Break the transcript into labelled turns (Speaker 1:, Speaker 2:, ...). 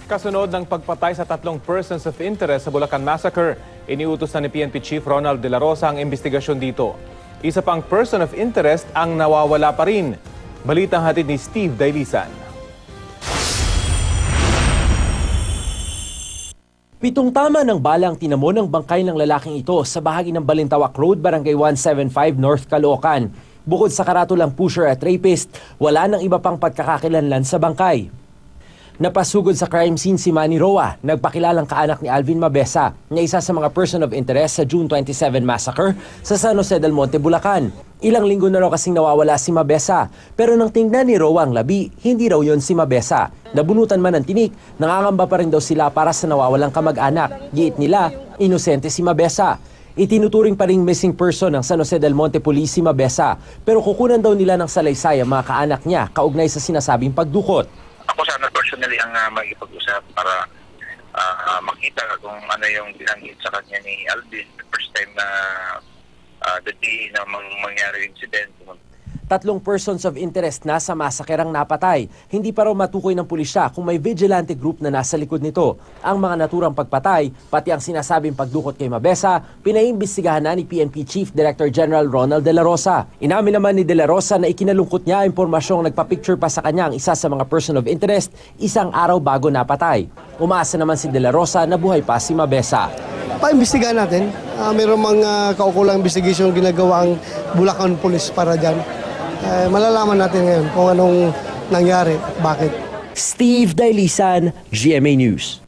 Speaker 1: Kasunod ng pagpatay sa 3 persons of interest sa Bulacan Massacre, iniutos na ni PNP Chief Ronald De La Rosa ang investigasyon dito. Isa pang person of interest ang nawawala pa rin. Balitang hatid ni Steve Dailisan.
Speaker 2: 7 tama ng balang tinamo ng bangkay ng lalaking ito sa bahagi ng Balintawak Road, Barangay 175, North Caloocan. Bukod sa karatulang pusher at rapist, wala nang iba pang pagkakakilanlan sa bangkay. Napasugod sa crime scene si Manny Roa, nagpakilalang kaanak ni Alvin Mabesa, na isa sa mga person of interest sa June 27 massacre sa San Jose del Monte, Bulacan. Ilang linggo na raw kasing nawawala si Mabesa, pero nang tingnan ni Roa ang labi, hindi raw yon si Mabesa. Nabunutan man ng tinik, nangangamba pa rin daw sila para sa nawawalang kamag-anak. Giit nila, inosente si Mabesa. Itinuturing pa ring missing person ng San Jose del Monte Police si Mabesa, pero kukunan daw nila ng salaysay ang mga kaanak niya kaugnay sa sinasabing pagdukot.
Speaker 3: Ako sana personally ang makikipag-usap para makita kung ano yung binanggit sa kanya ni Alvin the first time na the day na mangyari incident.
Speaker 2: 3 persons of interest na sa masakerang napatay. Hindi pa raw matukoy ng pulisya kung may vigilante group na nasa likod nito. Ang mga naturang pagpatay, pati ang sinasabing pagdukot kay Mabesa, pinaimbestigahan na ni PNP Chief Director General Ronald De La Rosa. Inamin naman ni De La Rosa na ikinalungkot niya ang impormasyong nagpa-picture pa sa kanya ang isa sa mga person of interest 1 araw bago napatay. Umaasa naman si De La Rosa na buhay pa si Mabesa.
Speaker 4: Pa-imbestigahan natin. Mayroong mga kaukulang investigation ginagawa ang Bulacan Police para dyan. Malalaman natin ngayon kung anong nangyari, bakit.
Speaker 2: Steve Dailisan, GMA News.